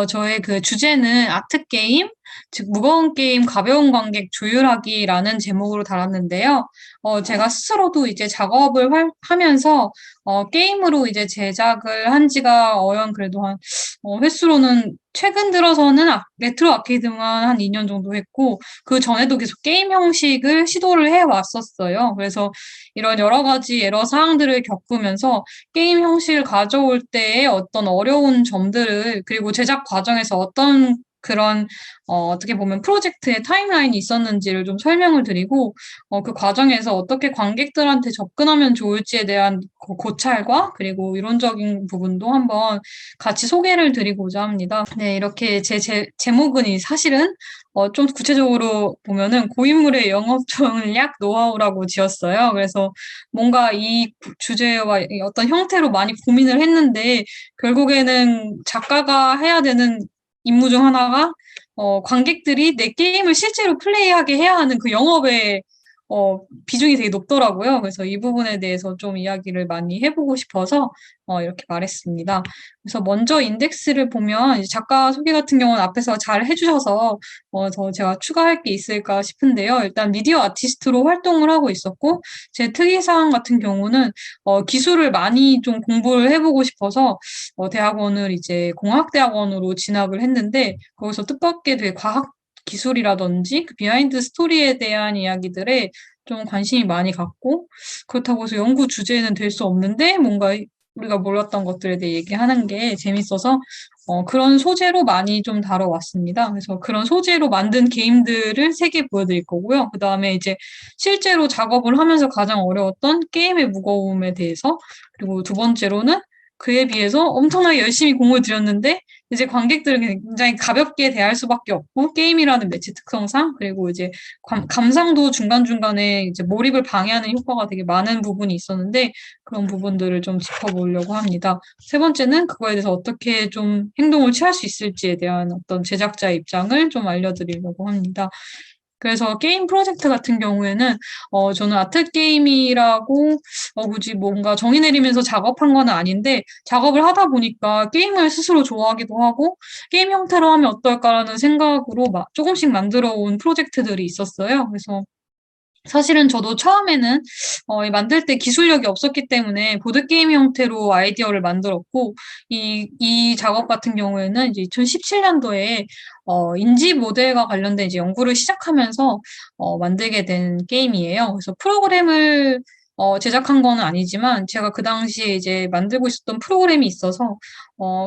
저의 그 주제는 아트 게임, 즉 무거운 게임, 가벼운 관객 조율하기라는 제목으로 달았는데요. 제가 스스로도 이제 작업을 하면서 게임으로 이제 제작을 한 지가 그래도 한 횟수로는 최근 들어서는 레트로 아케이드만 한 2년 정도 했고 그 전에도 계속 게임 형식을 시도를 해 왔었어요. 그래서 이런 여러 가지 에러 사항들을 겪으면서 게임 형식을 가져올 때의 어떤 어려운 점들을 그리고 제작 과정에서 어떤 그런 어떻게 보면 프로젝트의 타임라인이 있었는지를 좀 설명을 드리고 그 과정에서 어떻게 관객들한테 접근하면 좋을지에 대한 고찰과 그리고 이론적인 부분도 한번 같이 소개를 드리고자 합니다. 네, 이렇게 제목은 사실은 좀 구체적으로 보면은 고인물의 영업 전략 노하우라고 지었어요. 그래서 뭔가 이 주제와 이 어떤 형태로 많이 고민을 했는데 결국에는 작가가 해야 되는 임무 중 하나가 관객들이 내 게임을 실제로 플레이하게 해야 하는 그 영업의 비중이 되게 높더라고요. 그래서 이 부분에 대해서 좀 이야기를 많이 해보고 싶어서 이렇게 말했습니다. 그래서 먼저 인덱스를 보면 이제 작가 소개 같은 경우는 앞에서 잘 해주셔서 더 제가 추가할 게 있을까 싶은데요. 일단 미디어 아티스트로 활동을 하고 있었고 제 특이사항 같은 경우는 기술을 많이 좀 공부를 해보고 싶어서 대학원을 이제 공학대학원으로 진학을 했는데 거기서 뜻밖의 되게 과학 기술이라든지 그 비하인드 스토리에 대한 이야기들에 좀 관심이 많이 갖고 그렇다고 해서 연구 주제는 될 수 없는데 뭔가 우리가 몰랐던 것들에 대해 얘기하는 게 재밌어서 그런 소재로 많이 좀 다뤄왔습니다. 그래서 그런 소재로 만든 게임들을 세 개 보여드릴 거고요. 그 다음에 이제 실제로 작업을 하면서 가장 어려웠던 게임의 무거움에 대해서 그리고 두 번째로는 그에 비해서 엄청나게 열심히 공을 들였는데 이제 관객들은 굉장히 가볍게 대할 수밖에 없고 게임이라는 매체 특성상 그리고 이제 감상도 중간중간에 이제 몰입을 방해하는 효과가 되게 많은 부분이 있었는데 그런 부분들을 좀 짚어보려고 합니다. 세 번째는 그거에 대해서 어떻게 좀 행동을 취할 수 있을지에 대한 어떤 제작자의 입장을 좀 알려드리려고 합니다. 그래서 게임 프로젝트 같은 경우에는 저는 아트 게임이라고 굳이 뭔가 정의 내리면서 작업한 건 아닌데 작업을 하다 보니까 게임을 스스로 좋아하기도 하고 게임 형태로 하면 어떨까라는 생각으로 조금씩 만들어 온 프로젝트들이 있었어요. 그래서 사실은 저도 처음에는 만들 때 기술력이 없었기 때문에 보드게임 형태로 아이디어를 만들었고 이 작업 같은 경우에는 이제 2017년도에 인지 모델과 관련된 이제 연구를 시작하면서 만들게 된 게임이에요. 그래서 프로그램을 제작한 거는 아니지만 제가 그 당시에 이제 만들고 있었던 프로그램이 있어서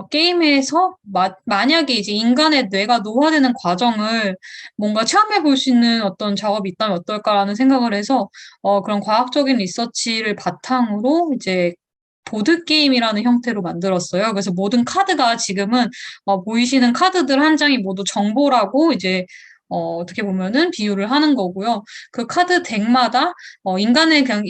게임에서 만약에 이제 인간의 뇌가 노화되는 과정을 뭔가 체험해 볼 수 있는 어떤 작업이 있다면 어떨까라는 생각을 해서 그런 과학적인 리서치를 바탕으로 이제 보드게임이라는 형태로 만들었어요. 그래서 모든 카드가 지금은 보이시는 카드들 한 장이 모두 정보라고 이제 어떻게 보면은 비유를 하는 거고요. 그 카드 덱마다 인간의 그냥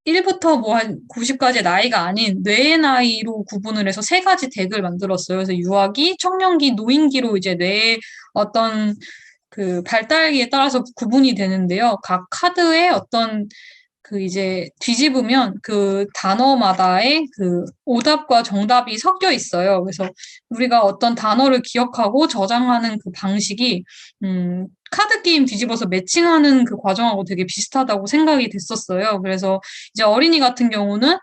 1부터 뭐 한 90까지 나이가 아닌 뇌의 나이로 구분을 해서 세 가지 덱을 만들었어요. 그래서 유아기, 청년기, 노인기로 이제 뇌의 어떤 그 발달기에 따라서 구분이 되는데요. 각 카드의 어떤 그 이제 뒤집으면 그 단어마다의 그 오답과 정답이 섞여 있어요. 그래서 우리가 어떤 단어를 기억하고 저장하는 그 방식이 카드 게임 뒤집어서 매칭하는 그 과정하고 되게 비슷하다고 생각이 됐었어요. 그래서 이제 어린이 같은 경우는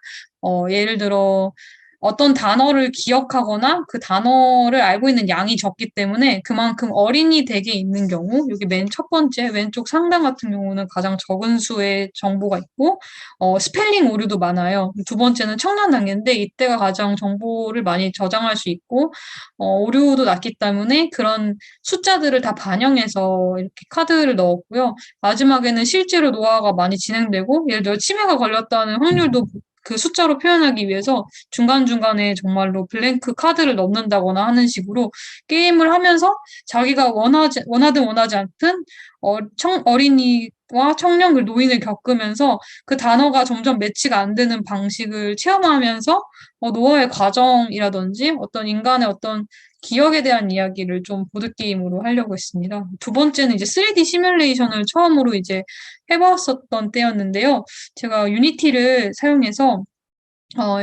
예를 들어 어떤 단어를 기억하거나 그 단어를 알고 있는 양이 적기 때문에 그만큼 어린이 댁에 있는 경우, 여기 맨 첫 번째 왼쪽 상단 같은 경우는 가장 적은 수의 정보가 있고, 스펠링 오류도 많아요. 두 번째는 청년 단계인데 이때가 가장 정보를 많이 저장할 수 있고, 오류도 낮기 때문에 그런 숫자들을 다 반영해서 이렇게 카드를 넣었고요. 마지막에는 실제로 노화가 많이 진행되고, 예를 들어 치매가 걸렸다는 확률도 그 숫자로 표현하기 위해서 중간중간에 정말로 블랭크 카드를 넣는다거나 하는 식으로 게임을 하면서 자기가 원하든 원하지 않든 어린이와 청년 그 노인을 겪으면서 그 단어가 점점 매치가 안 되는 방식을 체험하면서 노화의 과정이라든지 어떤 인간의 어떤 기억에 대한 이야기를 좀 보드게임으로 하려고 했습니다. 두 번째는 이제 3D 시뮬레이션을 처음으로 이제 해봤었던 때였는데요. 제가 유니티를 사용해서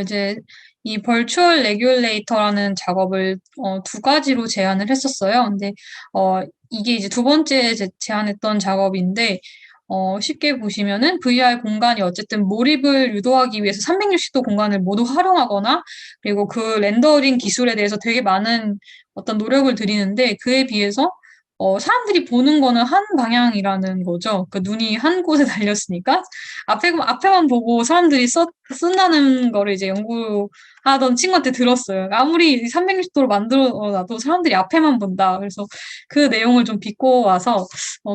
이제 이 벌추얼 레귤레이터라는 작업을 두 가지로 제안을 했었어요. 근데 이게 이제 두 번째 제안했던 작업인데 쉽게 보시면은 VR 공간이 어쨌든 몰입을 유도하기 위해서 360도 공간을 모두 활용하거나 그리고 그 렌더링 기술에 대해서 되게 많은 어떤 노력을 들이는데 그에 비해서 사람들이 보는 거는 한 방향이라는 거죠. 그 눈이 한 곳에 달렸으니까 앞에만 보고 사람들이 쓴다는 거를 이제 연구하던 친구한테 들었어요. 아무리 360도로 만들어 놔도 사람들이 앞에만 본다. 그래서 그 내용을 좀 빚고 와서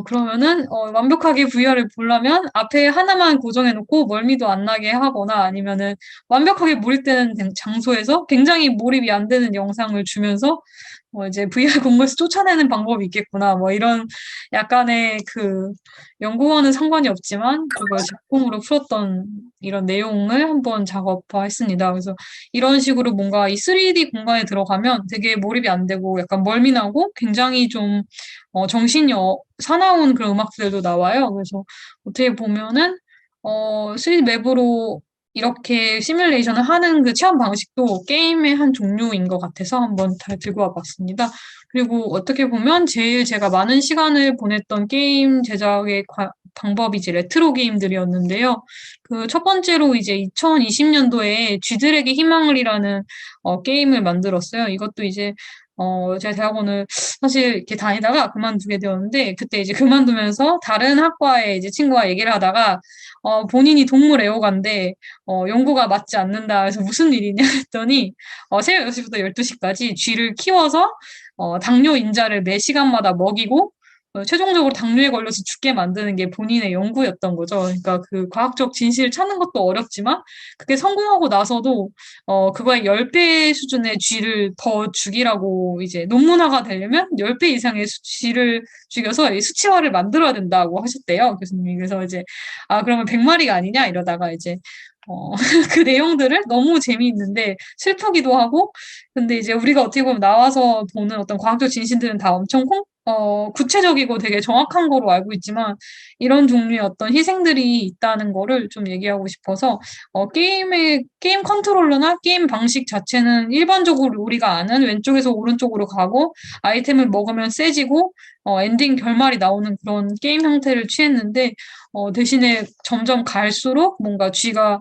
그러면은 완벽하게 VR을 보려면 앞에 하나만 고정해 놓고 멀미도 안 나게 하거나 아니면은 완벽하게 몰입되는 장소에서 굉장히 몰입이 안 되는 영상을 주면서 이제 VR 공부에서 쫓아내는 방법이 있겠구나. 뭐 이런 약간의 그 연구와는 상관이 없지만 그걸 작품으로 풀었던 이런 내용을 한번 작업화했습니다. 그래서 이런 식으로 뭔가 이 3D 공간에 들어가면 되게 몰입이 안 되고 약간 멀미나고 굉장히 좀 정신이 사나운 그런 음악들도 나와요. 그래서 어떻게 보면은 3D 맵으로 이렇게 시뮬레이션을 하는 그 체험 방식도 게임의 한 종류인 것 같아서 한번 잘 들고 와봤습니다. 그리고 어떻게 보면 제일 제가 많은 시간을 보냈던 게임 제작의 방법이 이제 레트로 게임들이었는데요. 그 첫 번째로 이제 2020년도에 쥐들에게 희망을이라는 게임을 만들었어요. 이것도 이제 제가 대학원을 사실 이렇게 다니다가 그만두게 되었는데 그때 이제 그만두면서 다른 학과에 이제 친구와 얘기를 하다가 본인이 동물 애호가인데 연구가 맞지 않는다. 그래서 무슨 일이냐 했더니 새벽 6시부터 12시까지 쥐를 키워서 당뇨 인자를 매 시간마다 먹이고 최종적으로 당뇨에 걸려서 죽게 만드는 게 본인의 연구였던 거죠. 그러니까 그 과학적 진실을 찾는 것도 어렵지만 그게 성공하고 나서도 그거의 10배 수준의 쥐를 더 죽이라고 이제 논문화가 되려면 10배 이상의 쥐를 죽여서 이 수치화를 만들어야 된다고 하셨대요, 교수님이. 그래서 이제 그러면 100마리가 아니냐 이러다가 이제 그 내용들을 너무 재미있는데 슬프기도 하고 근데 이제 우리가 어떻게 보면 나와서 보는 어떤 과학적 진실들은 다 엄청 구체적이고 되게 정확한 거로 알고 있지만 이런 종류의 어떤 희생들이 있다는 거를 좀 얘기하고 싶어서 게임 컨트롤러나 게임 방식 자체는 일반적으로 우리가 아는 왼쪽에서 오른쪽으로 가고 아이템을 먹으면 세지고 엔딩 결말이 나오는 그런 게임 형태를 취했는데 대신에 점점 갈수록 뭔가 쥐가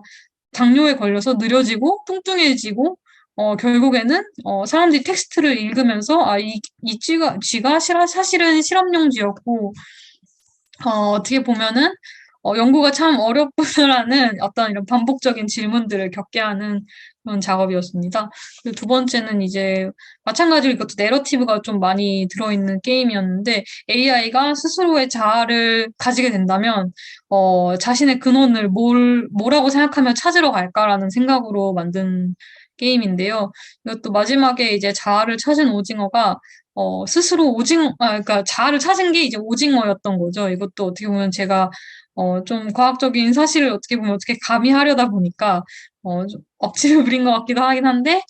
당뇨에 걸려서 느려지고 뚱뚱해지고 결국에는 사람들이 텍스트를 읽으면서 이 쥐가 사실은 실험용 쥐였고 어떻게 보면은 연구가 참 어렵구나라는 어떤 이런 반복적인 질문들을 겪게 하는 그런 작업이었습니다. 그리고 두 번째는 이제 마찬가지로 이것도 내러티브가 좀 많이 들어있는 게임이었는데 AI가 스스로의 자아를 가지게 된다면 자신의 근원을 뭐라고 생각하며 찾으러 갈까라는 생각으로 만든 게임인데요. 이것도 마지막에 이제 자아를 찾은 오징어가 스스로 그러니까 자아를 찾은 게 이제 오징어였던 거죠. 이것도 어떻게 보면 제가 좀 과학적인 사실을 어떻게 보면 어떻게 가미하려다 보니까 좀 억지로 부린 것 같기도 하긴 한데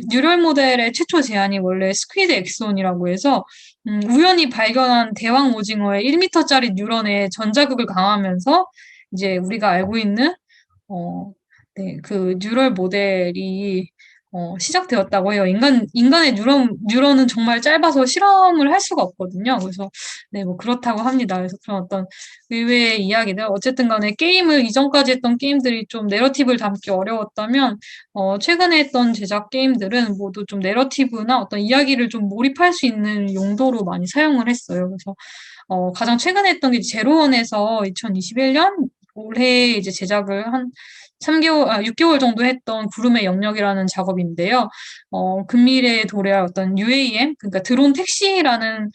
뉴럴 모델의 최초 제안이 원래 스퀴드 엑손이라고 해서 우연히 발견한 대왕 오징어의 1m짜리 뉴런에 전자극을 강화하면서 이제 우리가 알고 있는 네, 그 뉴럴 모델이 시작되었다고 해요. 인간의 뉴런은 정말 짧아서 실험을 할 수가 없거든요. 그래서, 네, 뭐 그렇다고 합니다. 그래서 그런 어떤 의외의 이야기들. 어쨌든 간에 게임을, 이전까지 했던 게임들이 좀 내러티브를 담기 어려웠다면, 최근에 했던 제작 게임들은 모두 좀 내러티브나 어떤 이야기를 좀 몰입할 수 있는 용도로 많이 사용을 했어요. 그래서, 가장 최근에 했던 게 제로원에서 2021년 올해 이제 제작을 한 6개월 정도 했던 구름의 영역이라는 작업인데요. 근미래에 도래할 어떤 UAM, 그러니까 드론 택시라는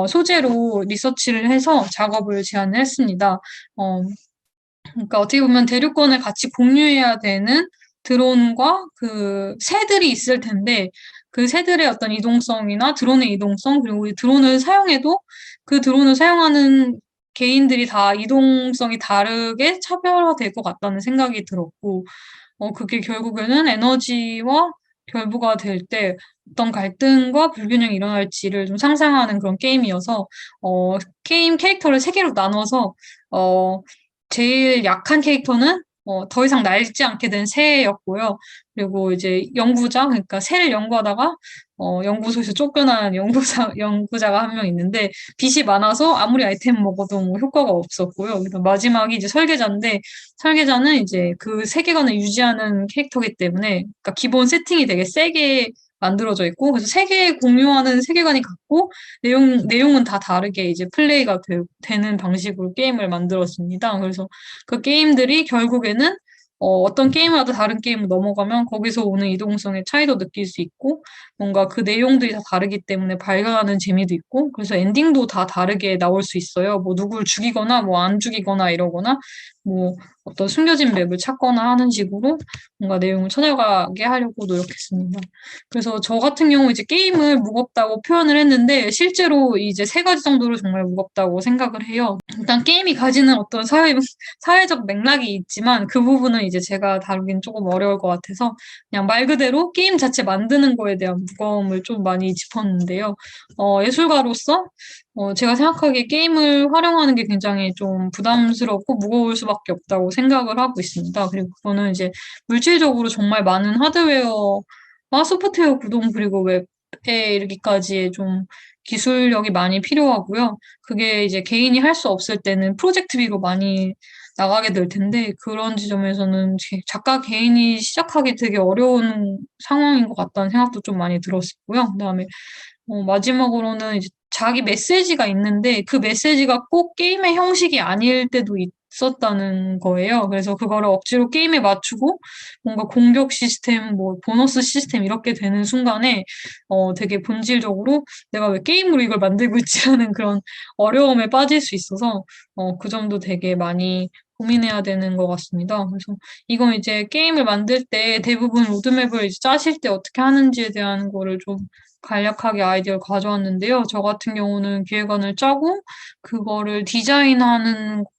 소재로 리서치를 해서 작업을 제안을 했습니다. 그러니까 어떻게 보면 대륙권을 같이 공유해야 되는 드론과 그 새들이 있을 텐데 그 새들의 어떤 이동성이나 드론의 이동성 그리고 이 드론을 사용해도 그 드론을 사용하는 개인들이 다 이동성이 다르게 차별화될 것 같다는 생각이 들었고 그게 결국에는 에너지와 결부가 될 때 어떤 갈등과 불균형이 일어날지를 좀 상상하는 그런 게임이어서 게임 캐릭터를 세 개로 나눠서 어, 제일 약한 캐릭터는 더 이상 날지 않게 된 새였고요. 그리고 이제 연구자, 그러니까 새를 연구하다가 연구소에서 쫓겨난 연구자가 한 명 있는데 빚이 많아서 아무리 아이템 먹어도 뭐 효과가 없었고요. 그래서 마지막이 이제 설계자인데 설계자는 이제 그 세계관을 유지하는 캐릭터이기 때문에 그러니까 기본 세팅이 되게 세게 만들어져 있고 그래서 세계 공유하는 세계관이 같고 내용은 다 다르게 이제 플레이가 되는 방식으로 게임을 만들었습니다. 그래서 그 게임들이 결국에는 어떤 게임을 하다 다른 게임을 넘어가면 거기서 오는 이동성의 차이도 느낄 수 있고 뭔가 그 내용들이 다 다르기 때문에 발견하는 재미도 있고 그래서 엔딩도 다 다르게 나올 수 있어요. 뭐 누구를 죽이거나 뭐 안 죽이거나 이러거나 뭐 어떤 숨겨진 맵을 찾거나 하는 식으로 뭔가 내용을 찾아가게 하려고 노력했습니다. 그래서 저 같은 경우 이제 게임을 무겁다고 표현을 했는데 실제로 이제 세 가지 정도로 정말 무겁다고 생각을 해요. 일단 게임이 가지는 어떤 사회적 맥락이 있지만 그 부분은 이제 제가 다루긴 조금 어려울 것 같아서 그냥 말 그대로 게임 자체 만드는 거에 대한 무거움을 좀 많이 짚었는데요. 예술가로서 제가 생각하기에 게임을 활용하는 게 굉장히 좀 부담스럽고 무거울 수밖에 없다고 생각을 하고 있습니다. 그리고 그거는 이제 물질적으로 정말 많은 하드웨어와 소프트웨어 구동 그리고 웹에 이르기까지의 좀 기술력이 많이 필요하고요. 그게 이제 개인이 할 수 없을 때는 프로젝트비로 많이 나가게 될 텐데 그런 지점에서는 작가 개인이 시작하기 되게 어려운 상황인 것 같다는 생각도 좀 많이 들었고요. 그다음에 마지막으로는 이제 자기 메시지가 있는데 그 메시지가 꼭 게임의 형식이 아닐 때도 있었다는 거예요. 그래서 그거를 억지로 게임에 맞추고 뭔가 공격 시스템, 뭐 보너스 시스템 이렇게 되는 순간에 되게 본질적으로 내가 왜 게임으로 이걸 만들고 있지 하는 그런 어려움에 빠질 수 있어서 그 점도 되게 많이 고민해야 되는 것 같습니다. 그래서 이건 이제 게임을 만들 때 대부분 로드맵을 이제 짜실 때 어떻게 하는지에 대한 거를 좀 간략하게 아이디어를 가져왔는데요. 저 같은 경우는 기획안을 짜고 그거를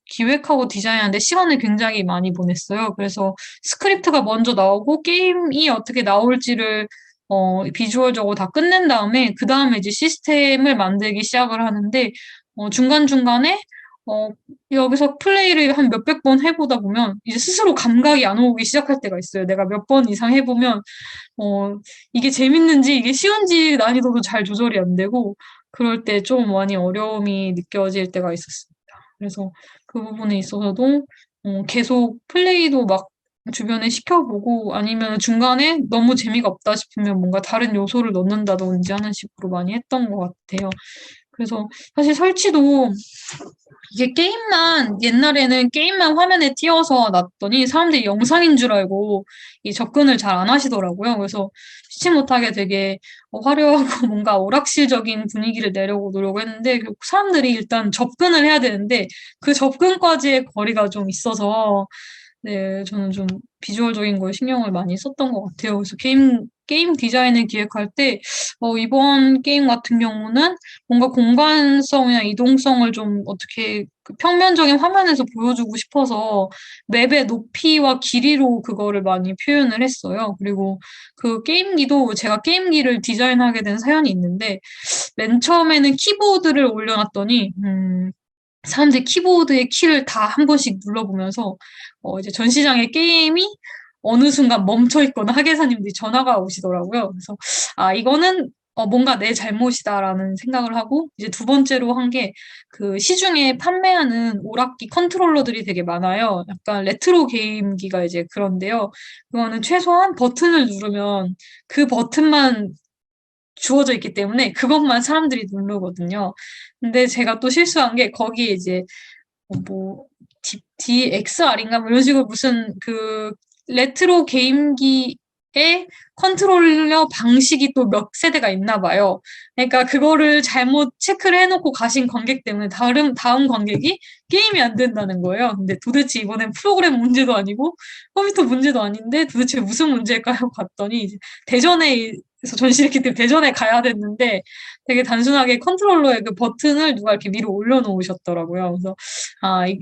기획하고 디자인하는데 시간을 굉장히 많이 보냈어요. 그래서 스크립트가 먼저 나오고 게임이 어떻게 나올지를 비주얼적으로 다 끝낸 다음에 그 다음에 이제 시스템을 만들기 시작을 하는데 중간중간에 어, 여기서 플레이를 한 몇백 번 해보다 보면 이제 스스로 감각이 안 오기 시작할 때가 있어요. 내가 몇 번 이상 해보면 어, 이게 재밌는지 이게 쉬운지 난이도도 잘 조절이 안 되고 그럴 때 좀 많이 어려움이 느껴질 때가 있었습니다. 그래서 그 부분에 있어서도 계속 플레이도 막 주변에 시켜보고 아니면 중간에 너무 재미가 없다 싶으면 뭔가 다른 요소를 넣는다든지 하는 식으로 많이 했던 것 같아요. 그래서 사실 설치도 이게 옛날에는 게임만 화면에 띄워서 놨더니 사람들이 영상인 줄 알고 이 접근을 잘 안 하시더라고요. 그래서 피치 못하게 되게 화려하고 뭔가 오락실적인 분위기를 내려고 노력했는데 결국 사람들이 일단 접근을 해야 되는데 그 접근까지의 거리가 좀 있어서 네, 저는 좀 비주얼적인 거에 신경을 많이 썼던 것 같아요. 그래서 게임 디자인을 기획할 때, 이번 게임 같은 경우는 뭔가 공간성이나 이동성을 좀 어떻게 그 평면적인 화면에서 보여주고 싶어서 맵의 높이와 길이로 그거를 많이 표현을 했어요. 그리고 그 게임기도 제가 게임기를 디자인하게 된 사연이 있는데, 맨 처음에는 키보드를 올려놨더니, 사람들이 키보드의 키를 다 한 번씩 눌러보면서 이제 전시장에 게임이 어느 순간 멈춰 있거나 하계사님들이 전화가 오시더라고요. 그래서 아 이거는 뭔가 내 잘못이다라는 생각을 하고 이제 두 번째로 한 게 그 시중에 판매하는 오락기 컨트롤러들이 되게 많아요. 약간 레트로 게임기가 이제 그런데요. 그거는 최소한 버튼을 누르면 그 버튼만 주어져 있기 때문에 그것만 사람들이 누르거든요. 근데 제가 또 실수한 게 거기에 이제 뭐 DXR인가 뭐 이런 식으로 무슨 그 레트로 게임기의 컨트롤러 방식이 또 몇 세대가 있나 봐요. 그러니까 그거를 잘못 체크를 해놓고 가신 관객 때문에 다음 관객이 게임이 안 된다는 거예요. 근데 도대체 이번엔 프로그램 문제도 아니고 컴퓨터 문제도 아닌데 도대체 무슨 문제일까요? 봤더니 이제 대전에서 전시했기 때문에 대전에 가야 됐는데 되게 단순하게 컨트롤러의 그 버튼을 누가 이렇게 위로 올려놓으셨더라고요. 그래서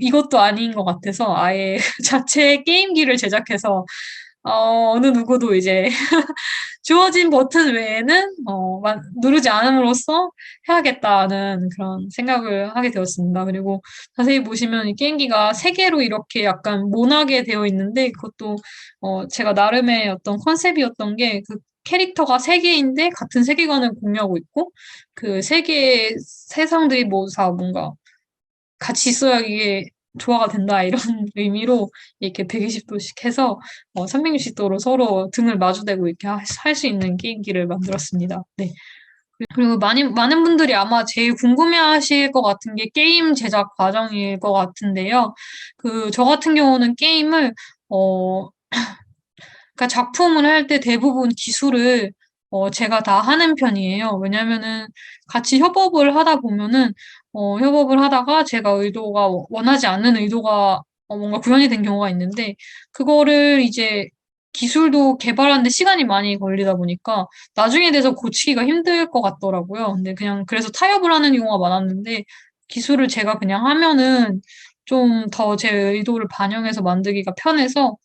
이것도 아닌 것 같아서 아예 자체 게임기를 제작해서 어느 누구도 이제 주어진 버튼 외에는 누르지 않음으로써 해야겠다는 그런 생각을 하게 되었습니다. 그리고 자세히 보시면 이 게임기가 세 개로 이렇게 약간 모나게 되어 있는데 그것도 제가 나름의 어떤 컨셉이었던 게 그 캐릭터가 세 개인데 같은 세계관을 공유하고 있고 그 세 개의 세상들이 모두 다 뭔가 같이 있어야 이게 조화가 된다 이런 의미로 이렇게 120도씩 해서 360도로 서로 등을 마주대고 이렇게 할 수 있는 게임기를 만들었습니다. 네. 그리고 많은 분들이 아마 제일 궁금해하실 것 같은 게 게임 제작 과정일 것 같은데요. 저 같은 경우는 게임을 어, 그러니까 작품을 할 때 대부분 기술을 제가 다 하는 편이에요. 왜냐면은 같이 협업을 하다 보면은 협업을 하다가 제가 원하지 않는 의도가 뭔가 구현이 된 경우가 있는데 그거를 이제 기술도 개발하는데 시간이 많이 걸리다 보니까 나중에 돼서 고치기가 힘들 것 같더라고요. 근데 그냥 그래서 타협을 하는 경우가 많았는데 기술을 제가 그냥 하면은 좀 더 제 의도를 반영해서 만들기가 편해서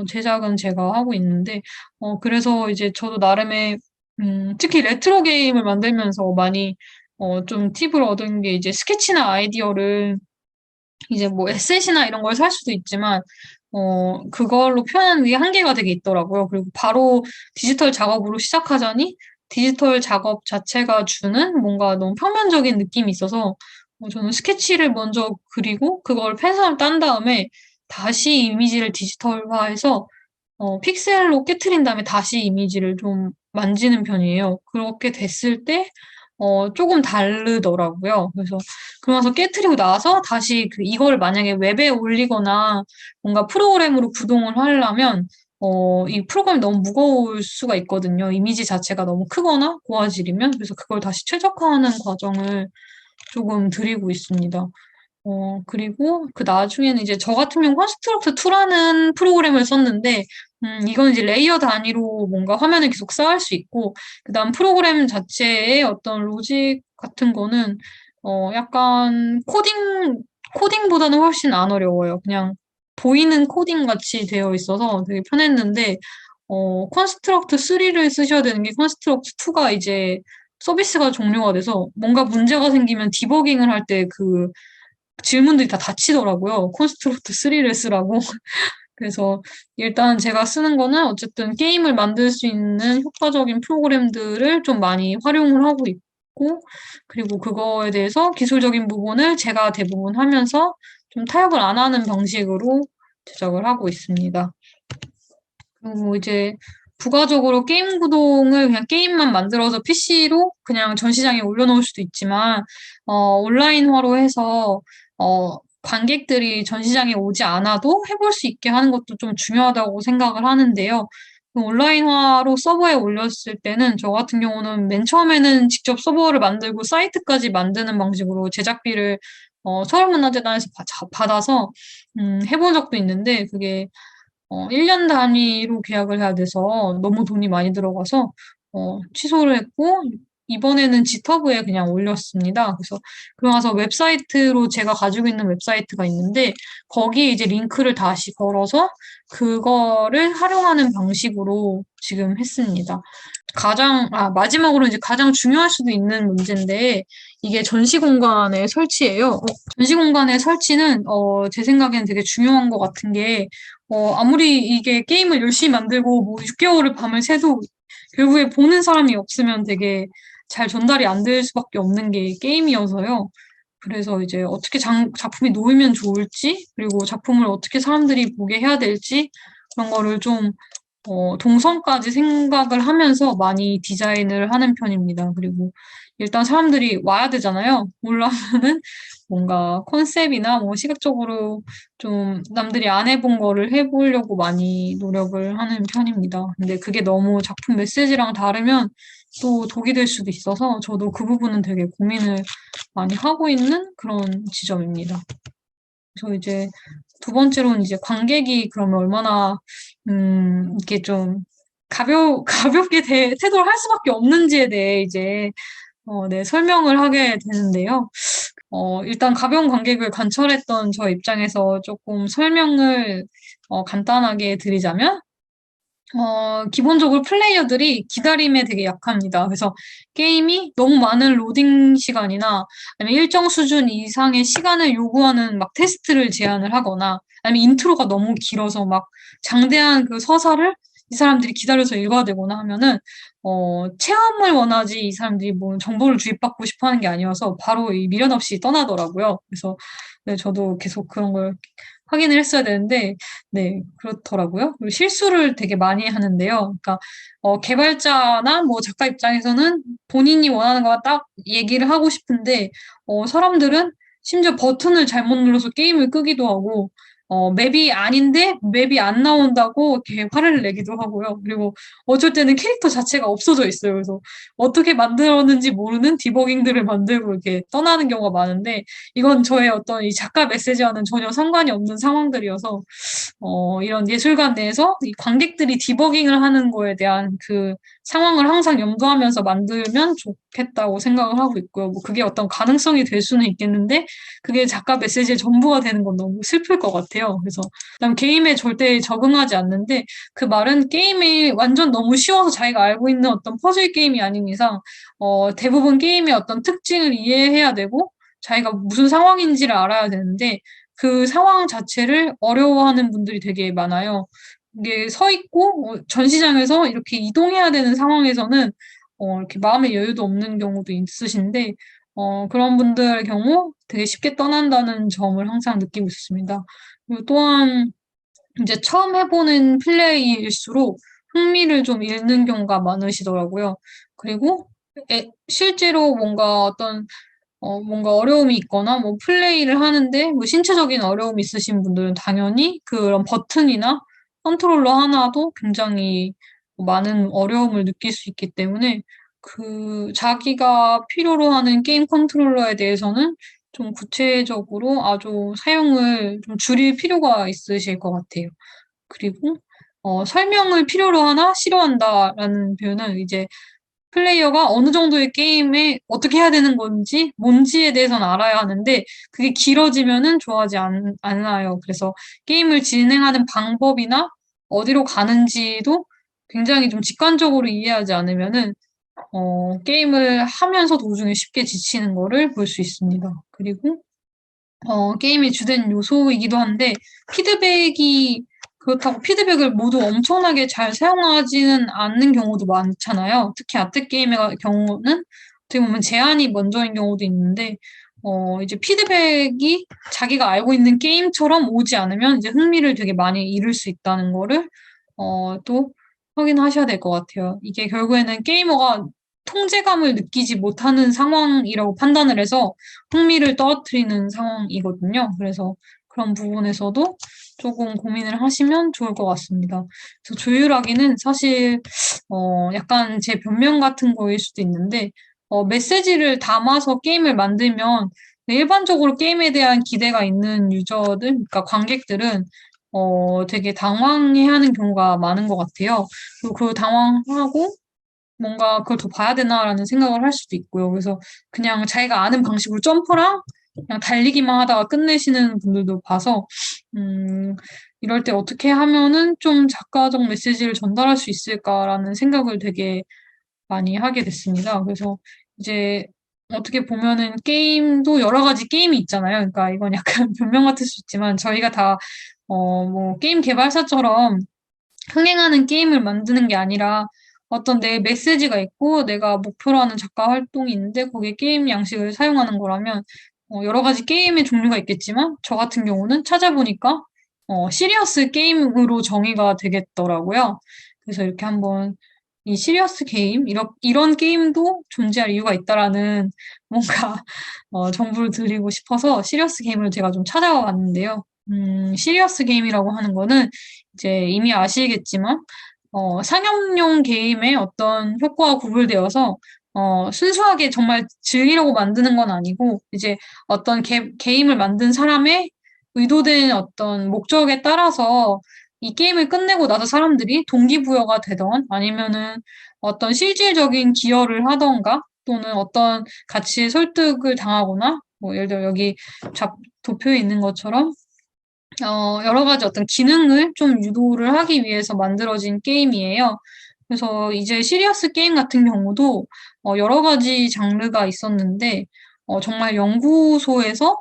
제작은 제가 하고 있는데, 그래서 이제 저도 나름의, 특히 레트로 게임을 만들면서 많이, 좀 팁을 얻은 게 이제 스케치나 아이디어를 이제 뭐 에셋이나 이런 걸 살 수도 있지만, 그걸로 표현하는 게 한계가 되게 있더라고요. 그리고 바로 디지털 작업으로 시작하자니 디지털 작업 자체가 주는 뭔가 너무 평면적인 느낌이 있어서 저는 스케치를 먼저 그리고 그걸 펜슬을 딴 다음에 다시 이미지를 디지털화해서 픽셀로 깨트린 다음에 다시 이미지를 좀 만지는 편이에요. 그렇게 됐을 때 조금 다르더라고요. 그래서 그러면서 깨트리고 나서 다시 이거를 만약에 웹에 올리거나 뭔가 프로그램으로 구동을 하려면 이 프로그램이 너무 무거울 수가 있거든요. 이미지 자체가 너무 크거나 고화질이면. 그래서 그걸 다시 최적화하는 과정을 조금 드리고 있습니다. 그리고 그 나중에는 이제 저 같은 경우 컨스트럭트 2라는 프로그램을 썼는데, 이건 이제 레이어 단위로 뭔가 화면을 계속 쌓을 수 있고, 그 다음 프로그램 자체의 어떤 로직 같은 거는, 약간 코딩보다는 훨씬 안 어려워요. 그냥 보이는 코딩 같이 되어 있어서 되게 편했는데, 컨스트럭트 3를 쓰셔야 되는 게 컨스트럭트 2가 이제 서비스가 종료가 돼서 뭔가 문제가 생기면 디버깅을 할 때 질문들이 다 닫히더라고요. 콘스트럭트 3를 쓰라고. 그래서 일단 제가 쓰는 거는 어쨌든 게임을 만들 수 있는 효과적인 프로그램들을 좀 많이 활용을 하고 있고, 그리고 그거에 대해서 기술적인 부분을 제가 대부분 하면서 좀 타협을 안 하는 방식으로 제작을 하고 있습니다. 그리고 이제 부가적으로 게임 구동을 그냥 게임만 만들어서 PC로 그냥 전시장에 올려놓을 수도 있지만, 온라인화로 해서, 관객들이 전시장에 오지 않아도 해볼 수 있게 하는 것도 좀 중요하다고 생각을 하는데요. 온라인화로 서버에 올렸을 때는 저 같은 경우는 맨 처음에는 직접 서버를 만들고 사이트까지 만드는 방식으로 제작비를 서울문화재단에서 받아서 해본 적도 있는데 그게 1년 단위로 계약을 해야 돼서 너무 돈이 많이 들어가서 취소를 했고 이번에는 지터브에 그냥 올렸습니다. 그래서 그러고 나서 웹사이트로 제가 가지고 있는 웹사이트가 있는데 거기에 이제 링크를 다시 걸어서 그거를 활용하는 방식으로 지금 했습니다. 마지막으로 이제 가장 중요할 수도 있는 문제인데 이게 전시 공간의 설치예요. 전시 공간의 설치는 제 생각에는 되게 중요한 것 같은 게 아무리 이게 게임을 열심히 만들고 뭐 6개월을 밤을 새도 결국에 보는 사람이 없으면 되게 잘 전달이 안 될 수밖에 없는 게 게임이어서요. 그래서 이제 어떻게 작품이 놓이면 좋을지, 그리고 작품을 어떻게 사람들이 보게 해야 될지, 그런 거를 좀, 동선까지 생각을 하면서 많이 디자인을 하는 편입니다. 그리고 일단 사람들이 와야 되잖아요. 올라오면은 뭔가 컨셉이나 뭐 시각적으로 좀 남들이 안 해본 거를 해보려고 많이 노력을 하는 편입니다. 근데 그게 너무 작품 메시지랑 다르면 또 독이 될 수도 있어서 저도 그 부분은 되게 고민을 많이 하고 있는 그런 지점입니다. 그래서 이제 두 번째로는 이제 관객이 그러면 얼마나 이렇게 좀 가볍게 태도를 할 수밖에 없는지에 대해 이제 네, 설명을 하게 되는데요. 일단 가벼운 관객을 관찰했던 저 입장에서 조금 설명을 간단하게 드리자면 기본적으로 플레이어들이 기다림에 되게 약합니다. 그래서 게임이 너무 많은 로딩 시간이나 아니면 일정 수준 이상의 시간을 요구하는 막 테스트를 제안을 하거나 아니면 인트로가 너무 길어서 막 장대한 그 서사를 이 사람들이 기다려서 읽어야 되거나 하면은 체험을 원하지 이 사람들이 뭐 정보를 주입받고 싶어 하는 게 아니어서 바로 이 미련 없이 떠나더라고요. 그래서 네, 저도 계속 그런 걸 확인을 했어야 되는데 네, 그렇더라고요. 그리고 실수를 되게 많이 하는데요. 그러니까 개발자나 뭐 작가 입장에서는 본인이 원하는 거와 딱 얘기를 하고 싶은데 사람들은 심지어 버튼을 잘못 눌러서 게임을 끄기도 하고 맵이 아닌데 맵이 안 나온다고 이렇게 화를 내기도 하고요. 그리고 어쩔 때는 캐릭터 자체가 없어져 있어요. 그래서 어떻게 만들었는지 모르는 디버깅들을 만들고 이렇게 떠나는 경우가 많은데 이건 저의 어떤 이 작가 메시지와는 전혀 상관이 없는 상황들이어서 이런 예술관 내에서 이 관객들이 디버깅을 하는 거에 대한 그 상황을 항상 염두하면서 만들면 좋겠다고 생각을 하고 있고요. 뭐 그게 어떤 가능성이 될 수는 있겠는데 그게 작가 메시지의 전부가 되는 건 너무 슬플 것 같아요. 그래서 그다음 게임에 절대 적응하지 않는데 그 말은 게임이 완전 너무 쉬워서 자기가 알고 있는 어떤 퍼즐 게임이 아닌 이상 대부분 게임의 어떤 특징을 이해해야 되고 자기가 무슨 상황인지를 알아야 되는데 그 상황 자체를 어려워하는 분들이 되게 많아요. 이게 서 있고 전시장에서 이렇게 이동해야 되는 상황에서는 이렇게 마음의 여유도 없는 경우도 있으신데 그런 분들의 경우 되게 쉽게 떠난다는 점을 항상 느끼고 있습니다. 그리고 또한 이제 처음 해보는 플레이일수록 흥미를 좀 잃는 경우가 많으시더라고요. 그리고 실제로 뭔가 어려움이 있거나 뭐 플레이를 하는데 뭐 신체적인 어려움이 있으신 분들은 당연히 그런 버튼이나 컨트롤러 하나도 굉장히 많은 어려움을 느낄 수 있기 때문에 그 자기가 필요로 하는 게임 컨트롤러에 대해서는 좀 구체적으로 아주 사용을 좀 줄일 필요가 있으실 것 같아요. 그리고 설명을 필요로 하나 싫어한다라는 표현은 이제 플레이어가 어느 정도의 게임에 어떻게 해야 되는 건지, 뭔지에 대해서는 알아야 하는데, 그게 길어지면은 좋아하지 않아요. 그래서 게임을 진행하는 방법이나 어디로 가는지도 굉장히 좀 직관적으로 이해하지 않으면은, 게임을 하면서 도중에 쉽게 지치는 거를 볼 수 있습니다. 그리고 게임의 주된 요소이기도 한데, 피드백이, 그렇다고 피드백을 모두 엄청나게 잘 사용하지는 않는 경우도 많잖아요. 특히 아트게임의 경우는 어떻게 보면 제한이 먼저인 경우도 있는데, 이제 피드백이 자기가 알고 있는 게임처럼 오지 않으면 이제 흥미를 되게 많이 잃을 수 있다는 거를, 또 확인하셔야 될 것 같아요. 이게 결국에는 게이머가 통제감을 느끼지 못하는 상황이라고 판단을 해서 흥미를 떨어뜨리는 상황이거든요. 그래서 그런 부분에서도 조금 고민을 하시면 좋을 것 같습니다. 그래서 조율하기는 사실 약간 제 변명 같은 거일 수도 있는데 메시지를 담아서 게임을 만들면 일반적으로 게임에 대한 기대가 있는 유저들, 그러니까 관객들은 되게 당황해하는 경우가 많은 것 같아요. 그리고 그 당황하고 뭔가 그걸 더 봐야 되나라는 생각을 할 수도 있고요. 그래서 그냥 자기가 아는 방식으로 점퍼랑 그냥 달리기만 하다가 끝내시는 분들도 봐서, 음, 이럴 때 어떻게 하면은 좀 작가적 메시지를 전달할 수 있을까라는 생각을 되게 많이 하게 됐습니다. 그래서 이제 어떻게 보면은 게임도 여러 가지 게임이 있잖아요. 그러니까 이건 약간 변명 같을 수 있지만 저희가 다, 뭐, 게임 개발사처럼 흥행하는 게임을 만드는 게 아니라 어떤 내 메시지가 있고 내가 목표로 하는 작가 활동이 있는데 거기에 게임 양식을 사용하는 거라면 여러 가지 게임의 종류가 있겠지만 저 같은 경우는 찾아보니까 시리어스 게임으로 정의가 되겠더라고요. 그래서 이렇게 한번 이 시리어스 게임 이런 게임도 존재할 이유가 있다라는 뭔가 정보를 드리고 싶어서 시리어스 게임을 제가 좀 찾아와 봤는데요. 시리어스 게임이라고 하는 거는 이제 이미 아시겠지만, 상업용 게임의 어떤 효과와 구별되어서, 순수하게 정말 즐기려고 만드는 건 아니고, 이제 어떤 게임을 만든 사람의 의도된 어떤 목적에 따라서 이 게임을 끝내고 나서 사람들이 동기부여가 되던 아니면은 어떤 실질적인 기여를 하던가 또는 어떤 가치에 설득을 당하거나 뭐 예를 들어 여기 도표에 있는 것처럼 여러 가지 어떤 기능을 좀 유도를 하기 위해서 만들어진 게임이에요. 그래서 이제 시리어스 게임 같은 경우도 여러 가지 장르가 있었는데 정말 연구소에서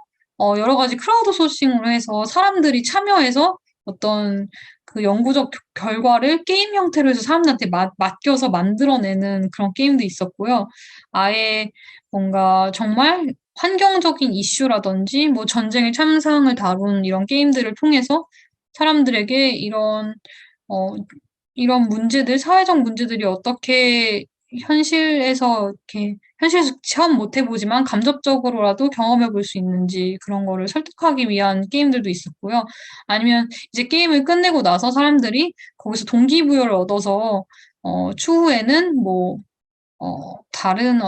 여러 가지 크라우드 소싱으로 해서 사람들이 참여해서 어떤 그 연구적 결과를 게임 형태로 해서 사람들한테 맡겨서 만들어내는 그런 게임도 있었고요. 아예 뭔가 정말 환경적인 이슈라든지 뭐 전쟁의 참상을 다룬 이런 게임들을 통해서 사람들에게 어, 이런 문제들, 사회적 문제들이 어떻게 현실에서 체험 못 해보지만 감접적으로라도 경험해 볼 수 있는지 그런 거를 설득하기 위한 게임들도 있었고요. 아니면 이제 게임을 끝내고 나서 사람들이 거기서 동기부여를 얻어서, 추후에는 다른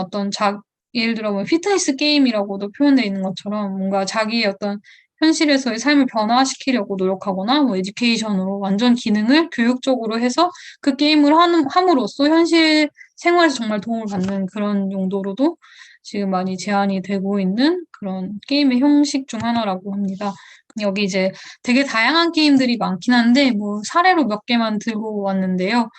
예를 들어 뭐 피트니스 게임이라고도 표현되어 있는 것처럼 뭔가 자기의 어떤 현실에서의 삶을 변화시키려고 노력하거나 뭐 에듀케이션으로 완전 기능을 교육적으로 해서 그 게임을 함으로써 현실 생활에서 정말 도움을 받는 그런 용도로도 지금 많이 제한이 되고 있는 그런 게임의 형식 중 하나라고 합니다. 여기 이제 되게 다양한 게임들이 많긴 한데 뭐 사례로 몇 개만 들고 왔는데요.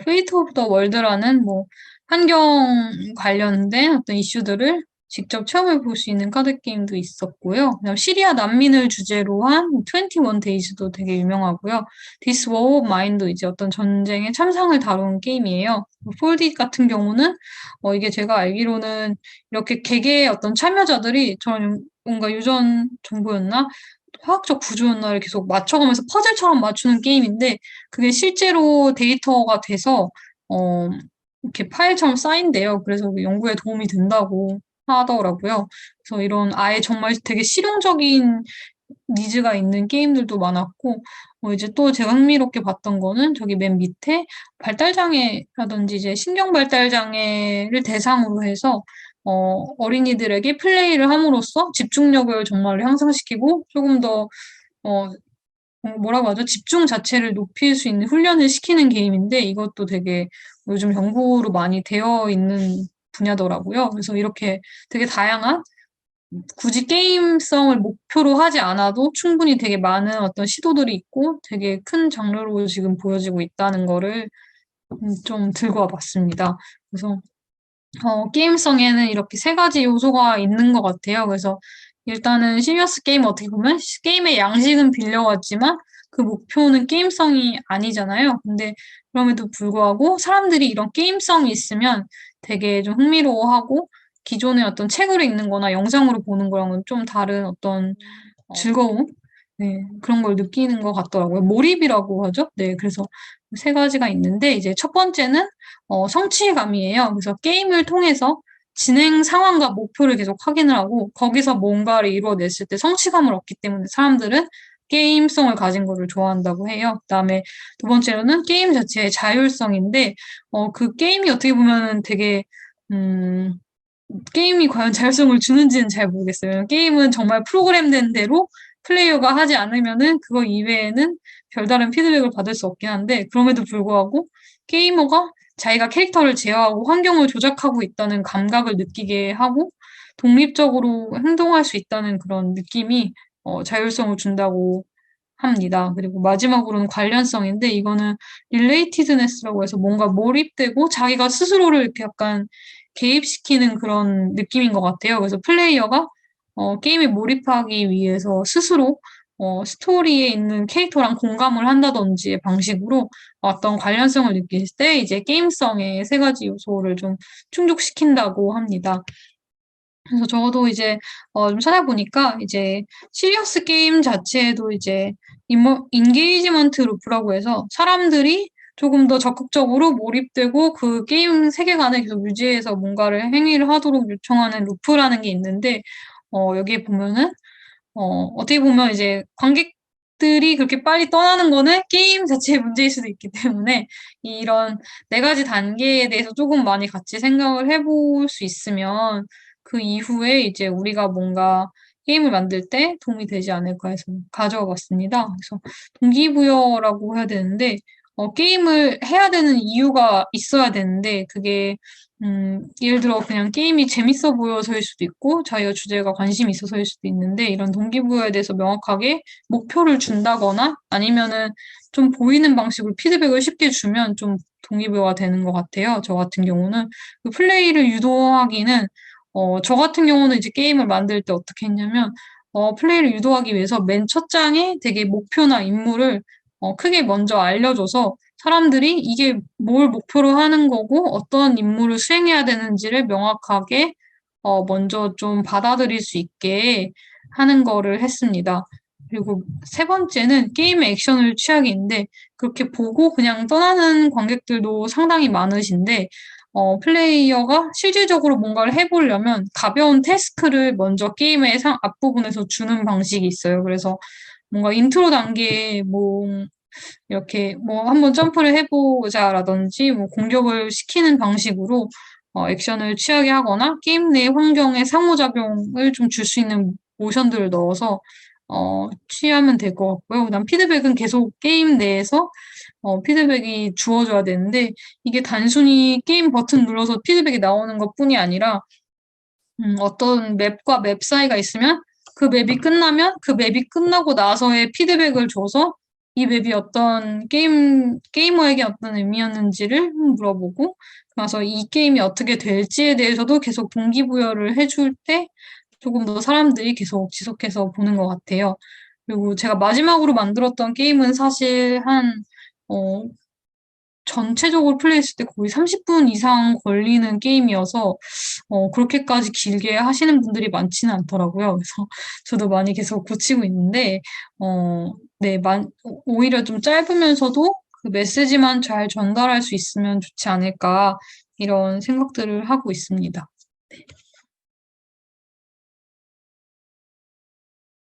페이트 오브 더 월드라는 뭐 환경 관련된 어떤 이슈들을 직접 체험해 볼 수 있는 카드 게임도 있었고요. 그다음 시리아 난민을 주제로 한 21 데이즈도 되게 유명하고요. This War of Mine도 이제 어떤 전쟁의 참상을 다룬 게임이에요. 폴딧 같은 경우는 이게 제가 알기로는 이렇게 개개의 어떤 참여자들이 저는 뭔가 유전 정보였나? 화학적 구조였나를 계속 맞춰가면서 퍼즐처럼 맞추는 게임인데 그게 실제로 데이터가 돼서 어, 이렇게 파일처럼 쌓인대요. 그래서 연구에 도움이 된다고 하더라고요. 그래서 이런 아예 정말 되게 실용적인 니즈가 있는 게임들도 많았고, 이제 또 제가 흥미롭게 봤던 거는 저기 맨 밑에 발달장애라든지 이제 신경발달장애를 대상으로 해서 어린이들에게 플레이를 함으로써 집중력을 정말 향상시키고 조금 더 어, 뭐라고 하죠? 집중 자체를 높일 수 있는 훈련을 시키는 게임인데 이것도 되게 요즘 연구로 많이 되어 있는 분야더라고요. 그래서 이렇게 되게 다양한 굳이 게임성을 목표로 하지 않아도 충분히 되게 많은 어떤 시도들이 있고 되게 큰 장르로 지금 보여지고 있다는 거를 좀 들고 와봤습니다. 그래서 게임성에는 이렇게 세 가지 요소가 있는 것 같아요. 그래서 일단은 시리어스 게임 어떻게 보면 게임의 양식은 빌려왔지만 그 목표는 게임성이 아니잖아요. 근데 그럼에도 불구하고 사람들이 이런 게임성이 있으면 되게 좀 흥미로워하고 기존의 어떤 책으로 읽는 거나 영상으로 보는 거랑은 좀 다른 어떤 즐거움? 네, 그런 걸 느끼는 것 같더라고요. 몰입이라고 하죠? 네, 그래서 세 가지가 있는데, 이제 첫 번째는, 성취감이에요. 그래서 게임을 통해서 진행 상황과 목표를 계속 확인을 하고, 거기서 뭔가를 이루어냈을 때 성취감을 얻기 때문에 사람들은 게임성을 가진 거를 좋아한다고 해요. 그다음에 두 번째로는 게임 자체의 자율성인데, 그 게임이 어떻게 보면은 되게, 음, 게임이 과연 자율성을 주는지는 잘 모르겠어요. 게임은 정말 프로그램된 대로 플레이어가 하지 않으면은 그거 이외에는 별다른 피드백을 받을 수 없긴 한데 그럼에도 불구하고 게이머가 자기가 캐릭터를 제어하고 환경을 조작하고 있다는 감각을 느끼게 하고 독립적으로 행동할 수 있다는 그런 느낌이 자율성을 준다고 합니다. 그리고 마지막으로는 관련성인데 이거는 릴레이티드네스라고 해서 뭔가 몰입되고 자기가 스스로를 이렇게 약간 개입시키는 그런 느낌인 것 같아요. 그래서 플레이어가 게임에 몰입하기 위해서 스스로 스토리에 있는 캐릭터랑 공감을 한다든지의 방식으로 어떤 관련성을 느낄 때 이제 게임성의 세 가지 요소를 좀 충족시킨다고 합니다. 그래서 저도 이제 좀 찾아보니까 이제 시리어스 게임 자체에도 이제 인게이지먼트 루프라고 해서 사람들이 조금 더 적극적으로 몰입되고 그 게임 세계관을 계속 유지해서 뭔가를 행위를 하도록 요청하는 루프라는 게 있는데 여기에 보면은 어떻게 보면 이제 관객들이 그렇게 빨리 떠나는 거는 게임 자체의 문제일 수도 있기 때문에 이런 네 가지 단계에 대해서 조금 많이 같이 생각을 해볼 수 있으면 그 이후에 이제 우리가 뭔가 게임을 만들 때 도움이 되지 않을까 해서 가져와 봤습니다. 그래서 동기부여라고 해야 되는데, 게임을 해야 되는 이유가 있어야 되는데, 그게, 예를 들어 그냥 게임이 재밌어 보여서일 수도 있고, 자기가 주제가 관심이 있어서일 수도 있는데, 이런 동기부여에 대해서 명확하게 목표를 준다거나, 아니면은 좀 보이는 방식으로 피드백을 쉽게 주면 좀 동기부여가 되는 것 같아요. 저 같은 경우는. 그 플레이를 유도하기는, 저 같은 경우는 이제 게임을 만들 때 어떻게 했냐면, 플레이를 유도하기 위해서 맨 첫 장에 되게 목표나 임무를 크게 먼저 알려줘서 사람들이 이게 뭘 목표로 하는 거고 어떤 임무를 수행해야 되는지를 명확하게 먼저 좀 받아들일 수 있게 하는 거를 했습니다. 그리고 세 번째는 게임의 액션을 취하기인데 그렇게 보고 그냥 떠나는 관객들도 상당히 많으신데 플레이어가 실질적으로 뭔가를 해보려면 가벼운 태스크를 먼저 게임의 앞부분에서 주는 방식이 있어요. 그래서 뭔가 인트로 단계에 뭐 이렇게 뭐 한번 점프를 해보자라든지 뭐 공격을 시키는 방식으로 액션을 취하게 하거나 게임 내 환경에 상호작용을 좀 줄 수 있는 모션들을 넣어서 취하면 될 것 같고요. 그다음 피드백은 계속 게임 내에서 피드백이 주어져야 되는데 이게 단순히 게임 버튼 눌러서 피드백이 나오는 것뿐이 아니라 어떤 맵과 맵 사이가 있으면 그 맵이 끝나면 그 맵이 끝나고 나서의 피드백을 줘서 이 맵이 어떤 게이머에게 어떤 의미였는지를 물어보고, 그래서 이 게임이 어떻게 될지에 대해서도 계속 동기부여를 해줄 때 조금 더 사람들이 계속 지속해서 보는 것 같아요. 그리고 제가 마지막으로 만들었던 게임은 사실 어, 전체적으로 플레이했을 때 거의 30분 이상 걸리는 게임이어서 그렇게까지 길게 하시는 분들이 많지는 않더라고요. 그래서 저도 많이 계속 고치고 있는데, 네, 오히려 좀 짧으면서도 그 메시지만 잘 전달할 수 있으면 좋지 않을까, 이런 생각들을 하고 있습니다.